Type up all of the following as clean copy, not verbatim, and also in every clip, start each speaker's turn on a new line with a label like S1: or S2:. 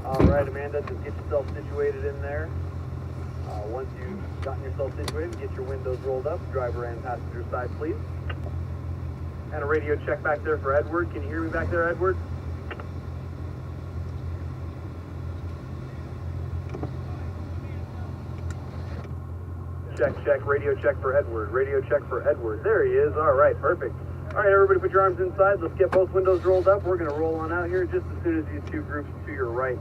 S1: All right, Amanda, just get yourself situated in there. Once you've gotten yourself situated, get your windows rolled up, driver and passenger side, please. And a radio check back there for Edward. Can you hear me back there, Edward? Check, radio check for Edward. Radio check for Edward. There he is. All right, perfect. All right, everybody put your arms inside. Let's get both windows rolled up. We're going to roll on out here just as soon as these two groups to your right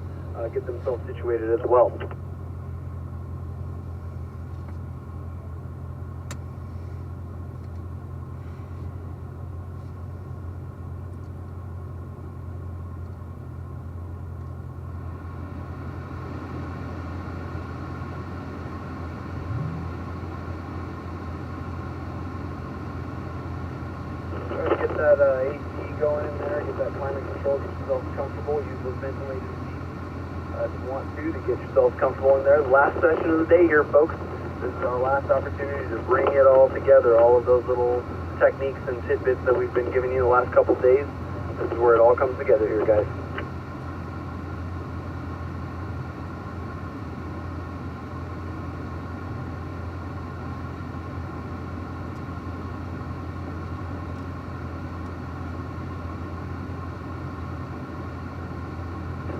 S1: get themselves situated as well. Get that AC going in there, get that climate control, get yourself comfortable, use those ventilated seats if you want to get yourself comfortable in there. The last session of the day here, folks. This is our last opportunity to bring it all together, all of those little techniques and tidbits that we've been giving you the last couple days. This is where it all comes together here, guys.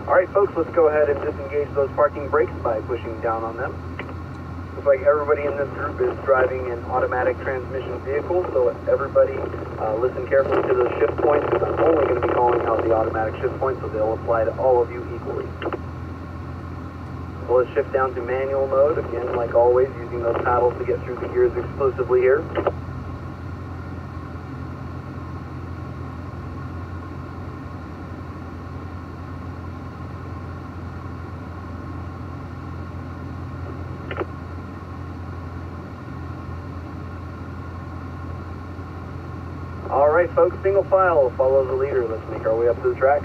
S1: Alright folks, let's go ahead and disengage those parking brakes by pushing down on them. Looks like everybody in this group is driving an automatic transmission vehicle, so everybody listen carefully to those shift points, because I'm only going to be calling out the automatic shift points, so they'll apply to all of you equally. So let's shift down to manual mode, again like always, using those paddles to get through the gears exclusively here. Alright folks, single file, follow the leader. Let's make our way up to the track.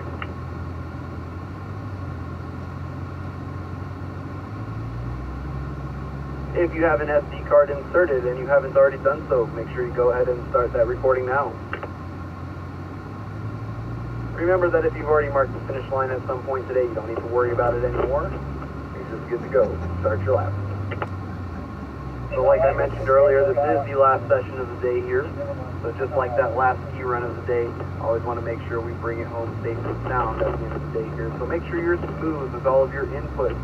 S1: If you have an SD card inserted and you haven't already done so, make sure you go ahead and start that recording now. Remember that if you've already marked the finish line at some point today, you don't need to worry about it anymore. You're just good to go. Start your lap. So like I mentioned earlier, this is the last session of the day here. So just like that last ski run of the day, I always want to make sure we bring it home safe and sound at the end of the day here. So make sure you're smooth with all of your inputs.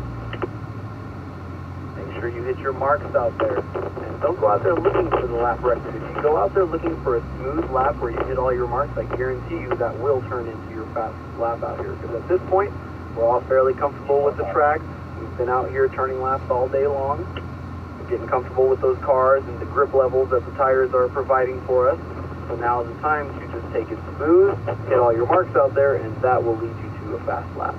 S1: Make sure you hit your marks out there. And don't go out there looking for the lap record. If you go out there looking for a smooth lap where you hit all your marks, I guarantee you that will turn into your fastest lap out here. Because at this point, we're all fairly comfortable with the track. We've been out here turning laps all day long. Getting comfortable with those cars and the grip levels that the tires are providing for us. So now is the time to just take it smooth, hit all your marks out there, and that will lead you to a fast lap.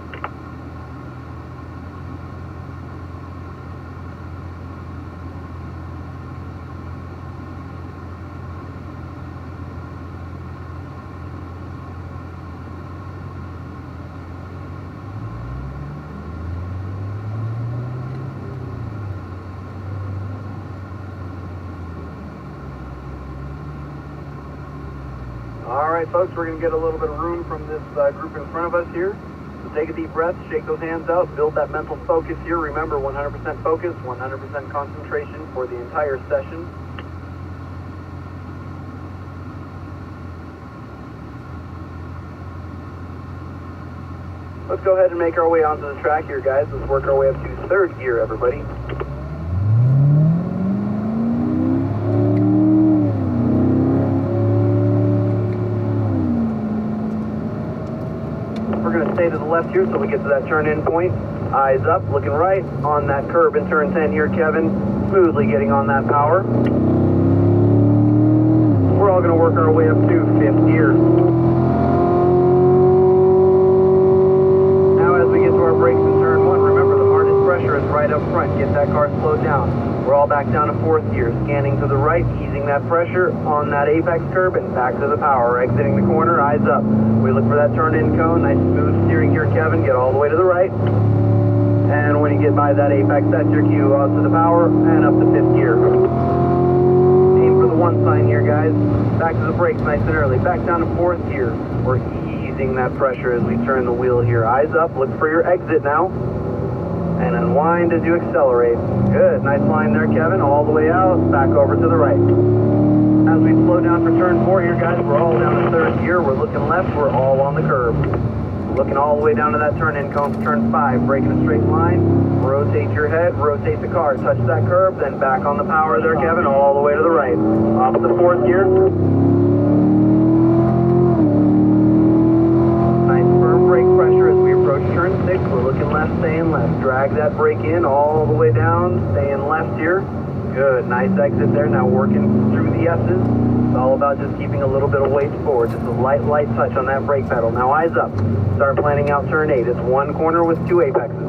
S1: Alright folks, we're going to get a little bit of room from this group in front of us here. So take a deep breath, shake those hands out, build that mental focus here. Remember, 100% focus, 100% concentration for the entire session. Let's go ahead and make our way onto the track here, guys. Let's work our way up to third gear, everybody. Stay to the left here so we get to that turn-in point. Eyes up, looking right on that curb in turn 10 here, Kevin. Smoothly getting on that power. We're all going to work our way up to fifth gear. Now as we get to our brakes in turn 1, remember the hardest pressure is right up front. Get that car slowed down. We're all back down to fourth gear, scanning to the right, easing that pressure on that apex curb and back to the power. Exiting the corner, eyes up. We look for that turn-in cone. Nice smooth steering here, Kevin. Get all the way to the right. And when you get by that apex, that's your cue. Out to the power and up to fifth gear. Aim for the 1 sign here, guys. Back to the brakes nice and early. Back down to fourth gear. We're easing easing that pressure as we turn the wheel here. Eyes up, look for your exit now. And unwind as you accelerate. Good, nice line there, Kevin. All the way out, back over to the right. As we slow down for turn 4 here, guys, we're all down to 3rd gear. We're looking left, we're all on the curb. Looking all the way down to that turn-in cone for turn 5. Breaking a straight line, rotate your head, rotate the car, touch that curb, then back on the power there, Kevin, all the way to the right. Off the 4th gear. Nice firm brake pressure as we approach turn 6. We're looking left, staying left. Drag that brake in all the way down, staying left here. Good, nice exit there. Now working through the S's. It's all about just keeping a little bit of weight forward. Just a light touch on that brake pedal. Now eyes up. Start planning out turn 8. It's one corner with 2 apexes.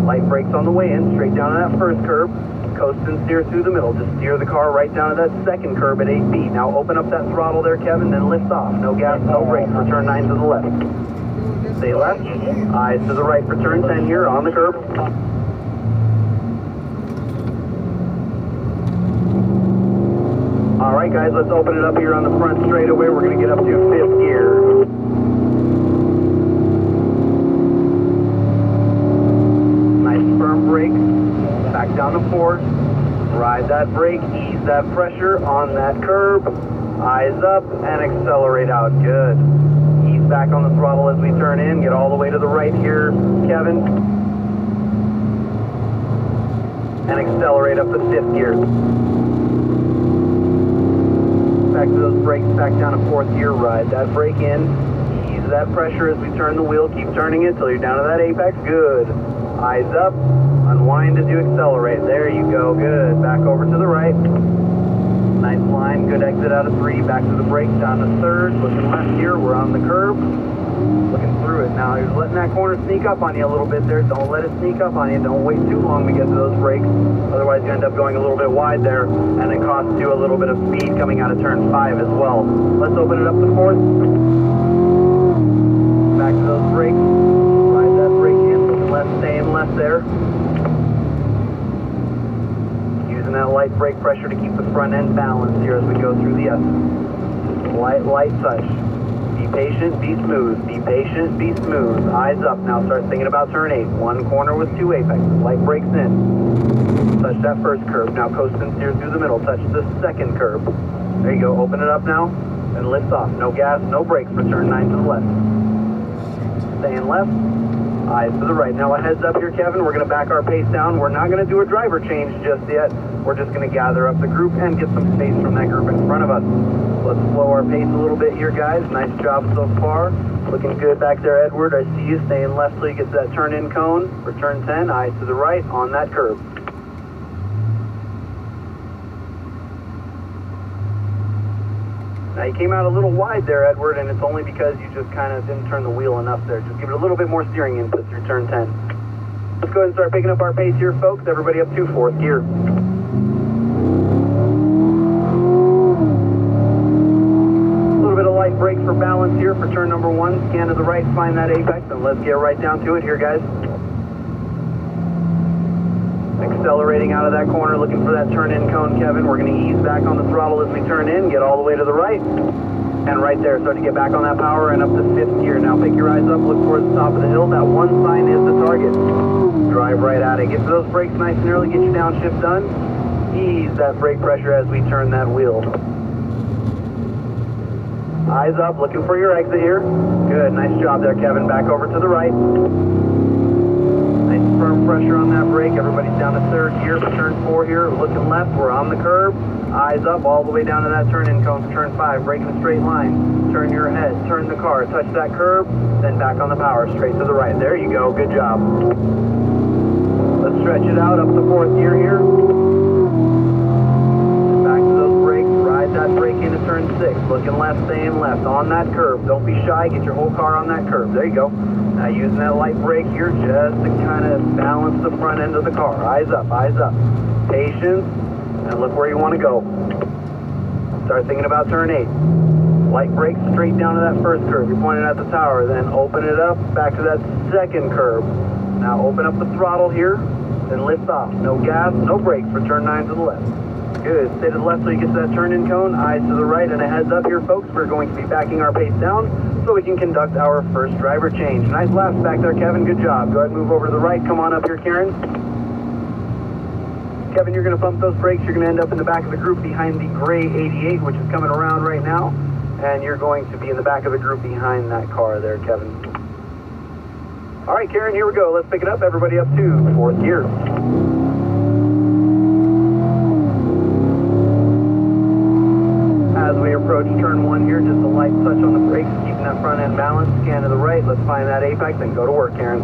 S1: Light brakes on the way in, straight down to that first curb. Coast and steer through the middle. Just steer the car right down to that second curb at 8 feet. Now open up that throttle there, Kevin, then lift off. No gas, no brakes for turn 9 to the left. Stay left. Eyes to the right for turn 10 here on the curb. All right, guys, let's open it up here on the front straightaway. We're going to get up to 5th gear. Nice firm brake. Back down to 4th. Ride that brake. Ease that pressure on that curb. Eyes up and accelerate out. Good. Ease back on the throttle as we turn in. Get all the way to the right here, Kevin. And accelerate up to 5th gear. Back to those brakes, back down to 4th gear, ride that brake in, ease that pressure as we turn the wheel, keep turning it till you're down to that apex, good. Eyes up, unwind as you accelerate, there you go, good. Back over to the right, nice line, good exit out of 3, back to the brakes, down to 3rd, looking left here, we're on the curb, looking through it. Now you're letting that corner sneak up on you a little bit there, don't let it sneak up on you, don't wait too long to get to those brakes, otherwise you end up going a little bit wide there, and it costs you a little bit of speed coming out of turn 5 as well. Let's open it up to 4th. Back to those brakes, ride that brake in, looking left, staying left there. Using that light brake pressure to keep the front end balanced here as we go through the S. Light touch. Be patient, be smooth. Be patient, be smooth. Eyes up. Now start thinking about turn 8. One corner with 2 apexes. Light brakes in. Touch that first curb. Now coast and steer through the middle. Touch the second curb. There you go. Open it up now and lift off. No gas, no brakes for turn 9 to the left. Staying left. Eyes to the right. Now a heads up here, Kevin. We're going to back our pace down. We're not going to do a driver change just yet. We're just going to gather up the group and get some space from that group in front of us. Let's slow our pace a little bit here, guys. Nice job so far. Looking good back there, Edward. I see you staying left till you get to that turn-in cone for turn 10. Eyes to the right on that curb. Now you came out a little wide there, Edward, and it's only because you just kind of didn't turn the wheel enough there. Just give it a little bit more steering input through turn 10. Let's go ahead and start picking up our pace here, folks. Everybody up to 4th gear. Light brake for balance here for turn number 1. Scan to the right, find that apex, and let's get right down to it here, guys. Accelerating out of that corner, looking for that turn-in cone, Kevin. We're going to ease back on the throttle as we turn in, get all the way to the right. And right there, start to get back on that power and up to 5th gear. Now pick your eyes up, look towards the top of the hill. That one sign is the target. Drive right at it. Get to those brakes nice and early, get your downshift done. Ease that brake pressure as we turn that wheel. Eyes up, looking for your exit here. Good, nice job there, Kevin. Back over to the right. Nice firm pressure on that brake. Everybody's down to 3rd gear for turn 4 here. Looking left, we're on the curb. Eyes up, all the way down to that turn-in cone for turn 5. Breaking a straight line. Turn your head, turn the car, touch that curb, then back on the power, straight to the right. There you go, good job. Let's stretch it out up to 4th gear here. That brake into turn 6, looking left, staying left, on that curb. Don't be shy, get your whole car on that curb. There you go. Now using that light brake here just to kind of balance the front end of the car. Eyes up, patience, and look where you want to go. Start thinking about turn 8. Light brake straight down to that first curb. You're pointing at the tower, then open it up, back to that second curb. Now open up the throttle here, then lift off. No gas, no brakes for turn 9 to the left. Good. Stay to the left so you get to that turn-in cone. Eyes to the right, and a heads up here, folks. We're going to be backing our pace down so we can conduct our first driver change. Nice laps back there, Kevin. Good job. Go ahead and move over to the right. Come on up here, Karen. Kevin, you're going to pump those brakes. You're going to end up in the back of the group behind the gray 88, which is coming around right now. And you're going to be in the back of the group behind that car there, Kevin. All right, Karen, here we go. Let's pick it up. Everybody up to fourth gear. As we approach turn one here, just a light touch on the brakes, keeping that front end balanced. Scan to the right. Let's find that apex and go to work, Karen.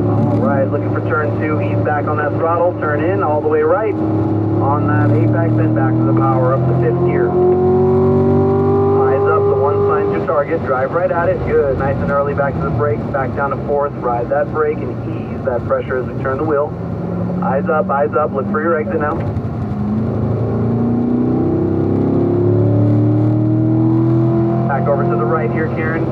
S1: All right, looking for turn two. Ease back on that throttle. Turn in all the way right on that apex, then back to the power up to fifth gear. Eyes up. The one sign's your target. Drive right at it. Good. Nice and early. Back to the brakes. Back down to fourth. Ride that brake and ease that pressure as we turn the wheel. Eyes up, eyes up. Look for your exit now. Back over to the right here, Karen.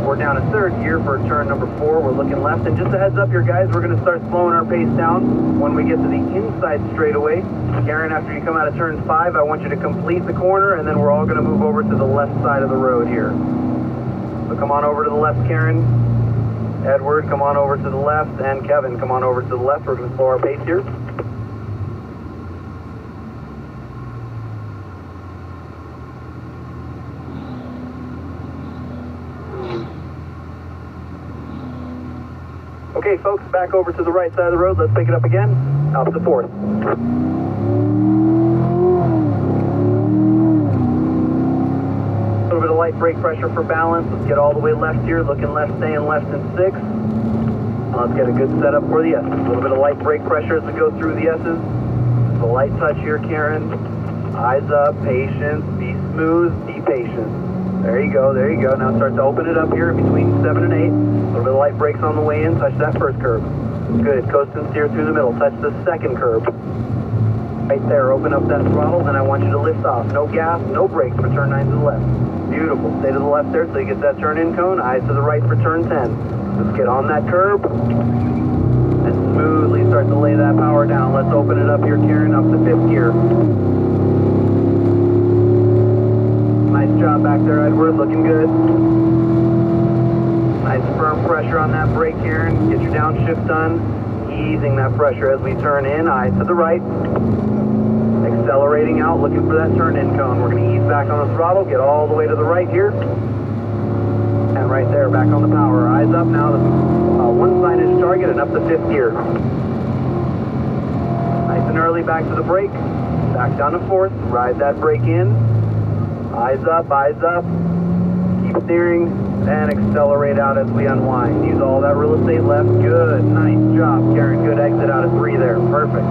S1: We're down to third gear for turn number 4. We're looking left. And just a heads up here, guys, we're going to start slowing our pace down when we get to the inside straightaway. Karen, after you come out of turn 5, I want you to complete the corner, and then we're all going to move over to the left side of the road here. So come on over to the left, Karen. Edward, come on over to the left, and Kevin, come on over to the left. We're going to slow our pace here. Okay, folks, back over to the right side of the road. Let's pick it up again. Out to fourth. A little bit of light brake pressure for balance. Let's get all the way left here. Looking left, staying left in 6. Let's get a good setup for the S's. A little bit of light brake pressure as we go through the S's. Just a light touch here, Karen. Eyes up, patience, be smooth, be patient. There you go, there you go. Now start to open it up here between 7 and 8. A little bit of light brakes on the way in. Touch that first curb. Good. Coast and steer through the middle. Touch the second curb. Right there. Open up that throttle. Then I want you to lift off. No gas, no brakes for turn 9 to the left. Beautiful. Stay to the left there so you get that turn in cone. Eyes to the right for turn 10. Let's get on that curb and smoothly start to lay that power down. Let's open it up here, Karen, up to 5th gear. Nice job back there, Edward. Looking good. Nice firm pressure on that brake, Karen. Get your downshift done. Easing that pressure as we turn in. Eyes to the right. Accelerating out, looking for that turn-in cone. We're going to ease back on the throttle. Get all the way to the right here. And right there, back on the power. Eyes up now. One signage target and up to 5th gear. Nice and early back to the brake. Back down to 4th. Ride that brake in. Eyes up, eyes up. Keep steering and accelerate out as we unwind. Use all that real estate left. Good. Nice job, Karen. Good exit out of 3 there. Perfect.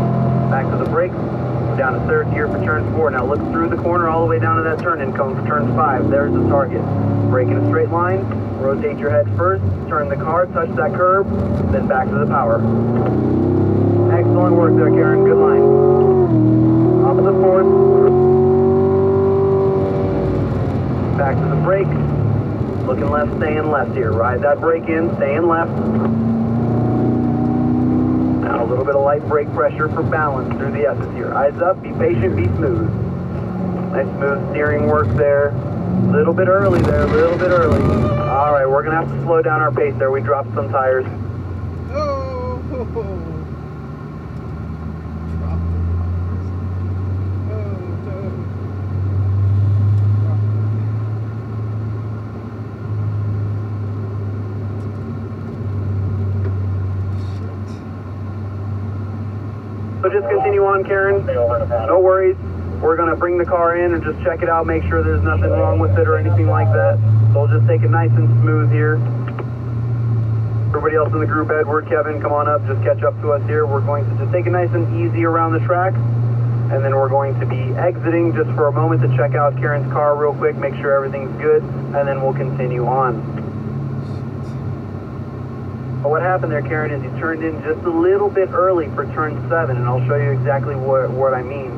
S1: Back to the brakes. We're down to 3rd gear for turn 4. Now look through the corner all the way down to that turn-in cone for turn 5. There's the target. Brake in a straight line. Rotate your head first. Turn the car. Touch that curb. Then back to the power. Excellent work there, Karen. Good line. Off of the 4th. Back to the brake. Looking left, staying left here. Ride that brake in, staying left. Now a little bit of light brake pressure for balance through the S's here. Eyes up, be patient, be smooth. Nice smooth steering work there. Little bit early there, a little bit early. All right, we're gonna have to slow down our pace there. We dropped some tires.
S2: Oh,
S1: So just continue on, Karen. No worries. We're going to bring the car in and just check it out, make sure there's nothing wrong with it or anything like that. So we'll just take it nice and smooth here. Everybody else in the group, Edward, Kevin, come on up. Just catch up to us here. We're going to just take it nice and easy around the track. And then we're going to be exiting just for a moment to check out Karen's car real quick, make sure everything's good, and then we'll continue on. But what happened there, Karen, is you turned in just a little bit early for turn 7, and I'll show you exactly what I mean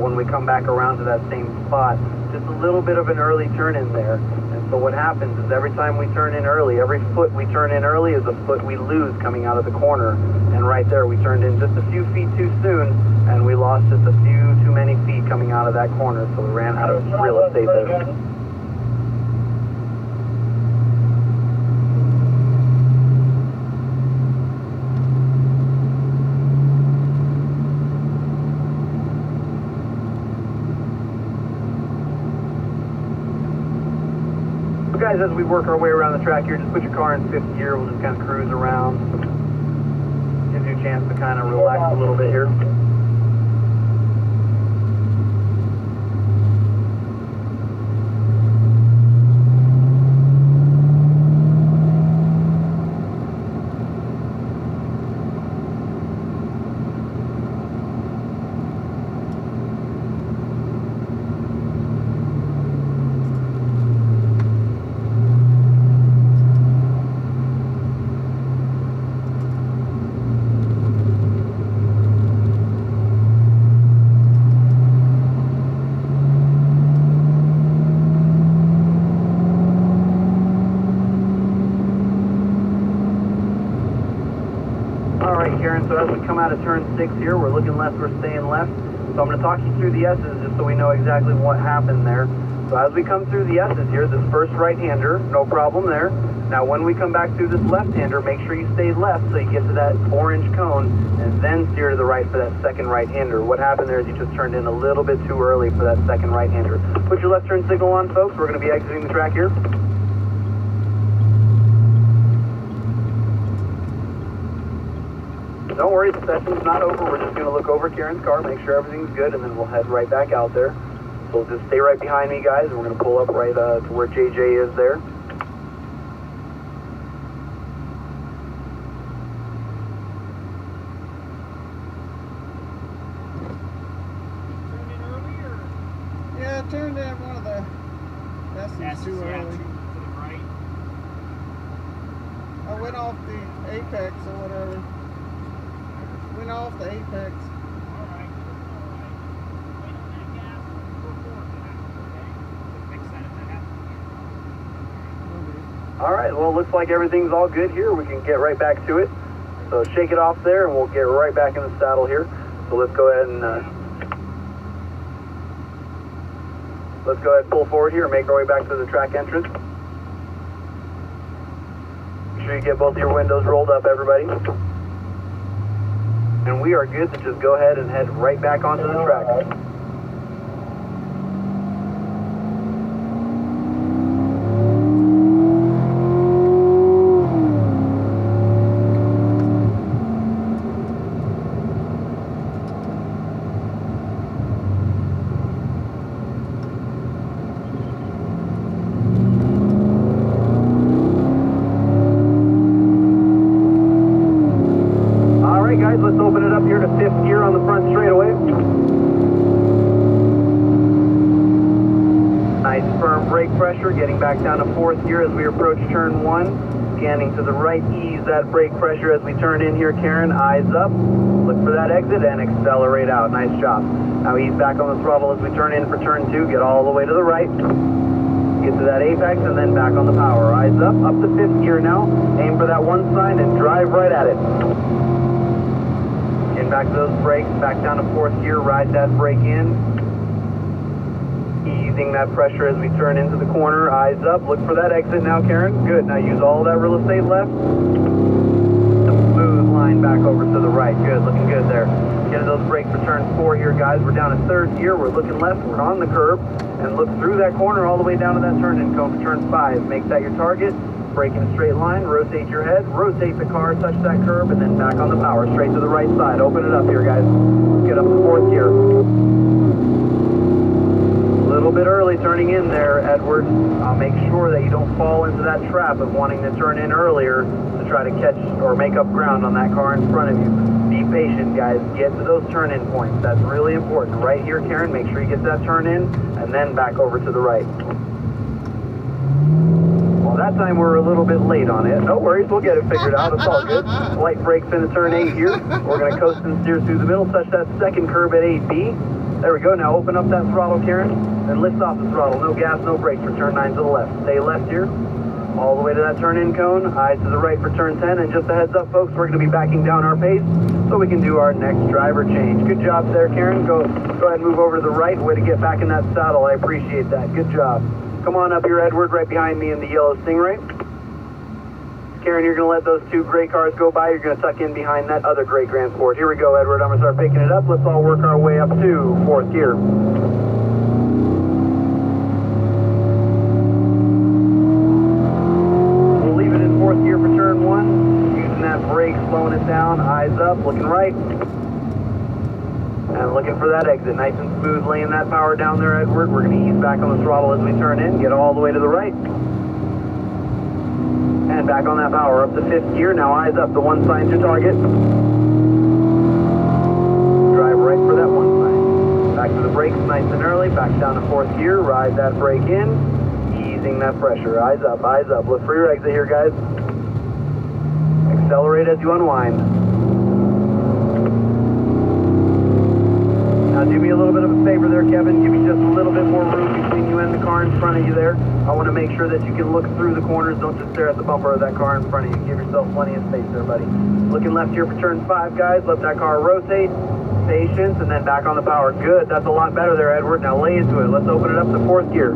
S1: when we come back around to that same spot. Just a little bit of an early turn in there. And So what happens is every time we turn in early, every foot we turn in early is a foot we lose coming out of the corner. And right there, we turned in just a few feet too soon, and we lost just a few too many feet coming out of that corner, so we ran out of real estate there. Guys, as we work our way around the track here, just put your car in fifth gear. We'll just kind of cruise around. Gives you a chance to kind of relax a little bit here. So as we come out of turn 6 here, we're looking left, we're staying left. So I'm going to talk you through the S's just so we know exactly what happened there. So as we come through the S's here, this first right-hander, no problem there. Now when we come back through this left-hander, make sure you stay left so you get to that orange cone and then steer to the right for that second right-hander. What happened there is you just turned in a little bit too early for that second right-hander. Put your left turn signal on, folks. We're going to be exiting the track here. Don't worry, the session's not over. We're just going to look over Kieran's car, make sure everything's good, and then we'll head right back out there. So just stay right behind me, guys, and we're going to pull up right to where JJ is there.
S2: Turned in early, or? Yeah, I turned in one of the S's too early.
S3: To the right.
S2: I went off the apex or whatever. Went off the apex.
S3: Alright. Wait on that gas. Go forward to that, okay? We'll fix that if that happens.
S1: Alright, well, it looks like everything's all good here. We can get right back to it. So shake it off there, and we'll get right back in the saddle here. So let's go ahead and pull forward here and make our way back to the track entrance. Make sure you get both of your windows rolled up, everybody. And we are good to just go ahead and head right back onto the track. Let's open it up here to fifth gear on the front straightaway. Nice firm brake pressure, getting back down to fourth gear as we approach turn 1. Scanning to the right, ease that brake pressure as we turn in here, Karen. Eyes up, look for that exit and accelerate out. Nice job. Now ease back on the throttle as we turn in for turn 2. Get all the way to the right. Get to that apex and then back on the power. Eyes up to fifth gear now. Aim for that one sign and drive right at it. Back to those brakes, back down to fourth gear, ride that brake in. Easing that pressure as we turn into the corner, eyes up, look for that exit now, Karen. Good, now use all that real estate left. A smooth line back over to the right, good, looking good there. Get to those brakes for turn 4 here, guys. We're down to third gear, we're looking left, we're on the curb, and look through that corner all the way down to that turn-in cone for turn 5. Make that your target. Brake in a straight line, rotate your head, rotate the car, touch that curb, and then back on the power, straight to the right side. Open it up here, guys. Get up to fourth gear. A little bit early turning in there, Edward. Make sure that you don't fall into that trap of wanting to turn in earlier to try to catch or make up ground on that car in front of you. Be patient, guys. Get to those turn-in points. That's really important. Right here, Karen, make sure you get that turn-in, and then back over to the right. Well, that time we're a little bit late on it. No worries, we'll get it figured out. It's all good. Light brakes into turn 8 here. We're going to coast and steer through the middle, touch that second curb at 8B. There we go. Now open up that throttle, Karen, and lift off the throttle. No gas, no brakes for turn 9 to the left. Stay left here. All the way to that turn-in cone. Eyes to the right for turn 10. And just a heads up, folks, we're going to be backing down our pace so we can do our next driver change. Good job there, Karen. Go ahead and move over to the right. Way to get back in that saddle. I appreciate that. Good job. Come on up here, Edward, right behind me in the yellow Stingray. Karen, you're going to let those two gray cars go by. You're going to tuck in behind that other gray Grand Sport. Here we go, Edward. I'm going to start picking it up. Let's all work our way up to 4th gear. We'll leave it in 4th gear for turn 1. Using that brake, slowing it down. Eyes up, looking right. And looking for that exit. Nice and smooth, laying that power down there, Edward. We're going to ease back on the throttle as we turn in. Get all the way to the right. And back on that power, up to 5th gear. Now eyes up, the 1 sign's your target. Drive right for that 1 sign. Back to the brakes, nice and early. Back down to 4th gear, ride that brake in. Easing that pressure. Eyes up, eyes up. Look for your exit here, guys. Accelerate as you unwind. Now do me a little bit of a favor there, Kevin. Give me just a little bit more room between you and the car in front of you there. I want to make sure that you can look through the corners. Don't just stare at the bumper of that car in front of you. Give yourself plenty of space there, buddy. Looking left here for turn 5, guys. Let that car rotate. Patience, and then back on the power. Good. That's a lot better there, Edward. Now lay into it. Let's open it up to 4th gear.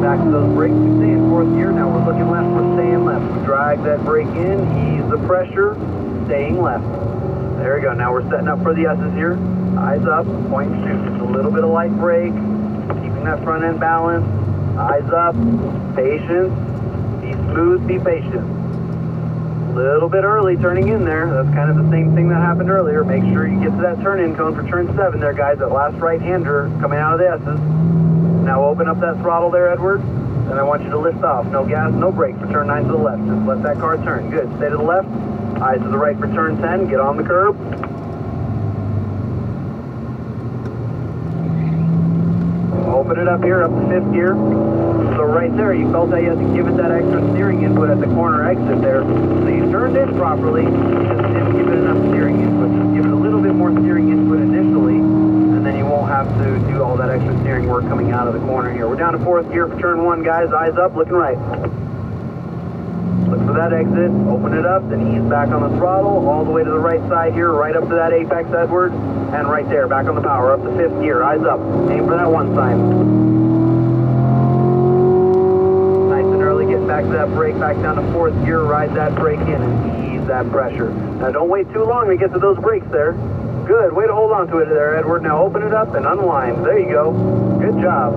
S1: Back to those brakes. We stay in 4th gear. Now we're looking left. We're staying left. We drag that brake in. Ease the pressure. Staying left. There we go. Now we're setting up for the S's here. Eyes up, point and shoot. Just a little bit of light brake, keeping that front end balance. Eyes up, patience. Be smooth, be patient. A little bit early turning in there. That's kind of the same thing that happened earlier. Make sure you get to that turn-in cone for turn 7 there, guys. That last right-hander coming out of the S's. Now open up that throttle there, Edward. And I want you to lift off. No gas, no brake for turn 9 to the left. Just let that car turn. Good. Stay to the left. Eyes to the right for turn 10. Get on the curb. Open it up here, up to 5th gear. So right there, you felt that you had to give it that extra steering input at the corner exit there. So you turned in properly, you just didn't give it enough steering input. Just give it a little bit more steering input initially, and then you won't have to do all that extra steering work coming out of the corner here. We're down to 4th gear for turn 1, guys. Eyes up, looking right. Look for that exit, open it up, then ease back on the throttle, all the way to the right side here, right up to that apex, Edward, and right there, back on the power, up to 5th gear, eyes up, aim for that 1 sign. Nice and early, getting back to that brake, back down to 4th gear, ride that brake in and ease that pressure. Now don't wait too long to get to those brakes there. Good, way to hold on to it there, Edward. Now open it up and unwind, there you go, good job.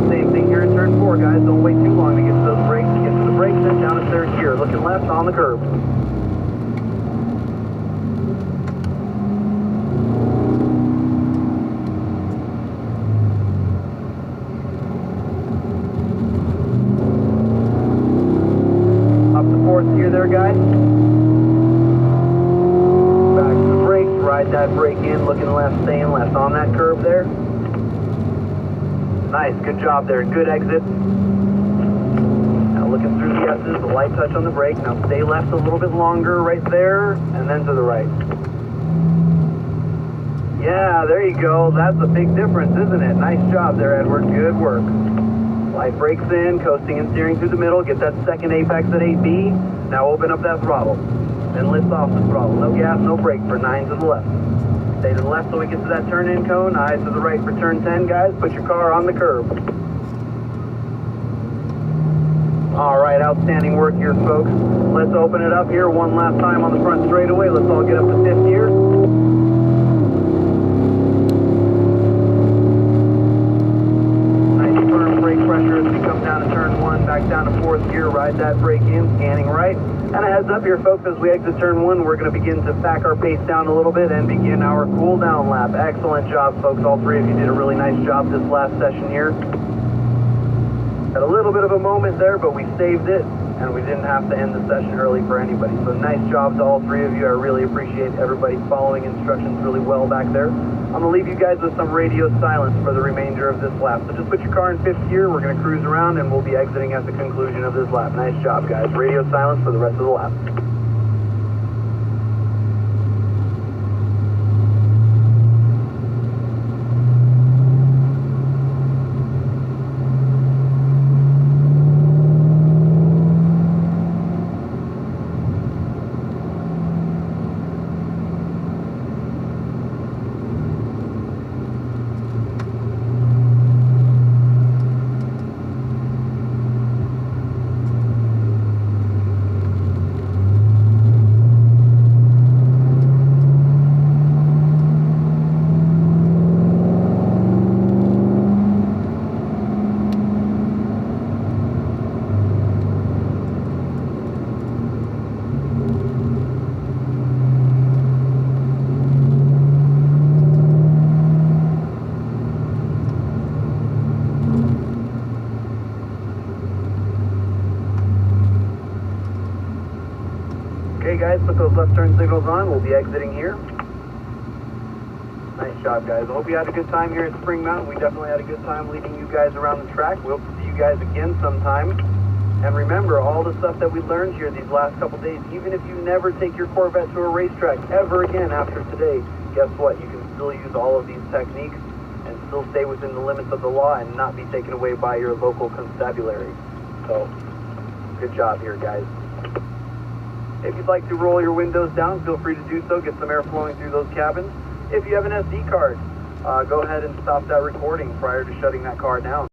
S1: Same thing here in turn 4, guys. Don't wait too long to get to those brakes. Get to the brakes, then down to 3rd gear. Looking left on the curb. Up to 4th gear there, guys. Back to the brakes. Ride that brake in. Looking left, staying left on that curb there. Nice, good job there, good exit. Now looking through the S's, the light touch on the brake. Now stay left a little bit longer right there, and then to the right. Yeah, there you go. That's a big difference, isn't it? Nice job there, Edward. Good work. Light brakes in, coasting and steering through the middle. Get that second apex at 8B. Now open up that throttle. Then lift off the throttle. No gas, no brake for 9 to the left. Stay to the left so we get to that turn-in cone. Eyes to the right for turn 10, guys. Put your car on the curb. All right, outstanding work here, folks. Let's open it up here one last time on the front straightaway. Let's all get up to 5th gear. Nice firm brake pressure as we come down to turn 1, back down to 4th gear. Ride that brake in, scanning right. And a heads up here, folks, as we exit turn 1, we're going to begin to back our pace down a little bit and begin our cool down lap. Excellent job, folks. All 3 of you did a really nice job this last session here. Had a little bit of a moment there, but we saved it, and we didn't have to end the session early for anybody. So nice job to all 3 of you. I really appreciate everybody following instructions really well back there. I'm going to leave you guys with some radio silence for the remainder of this lap. So just put your car in 5th gear. We're going to cruise around, and we'll be exiting at the conclusion of this lap. Nice job, guys. Radio silence for the rest of the lap. Okay guys, put those left turn signals on. We'll be exiting here. Nice job guys. I hope you had a good time here at Spring Mountain. We definitely had a good time leading you guys around the track. We hope to see you guys again sometime. And remember, all the stuff that we learned here these last couple days, even if you never take your Corvette to a racetrack ever again after today, guess what? You can still use all of these techniques and still stay within the limits of the law and not be taken away by your local constabulary. So, good job here, guys. If you'd like to roll your windows down, feel free to do so. Get some air flowing through those cabins. If you have an SD card, go ahead and stop that recording prior to shutting that car down.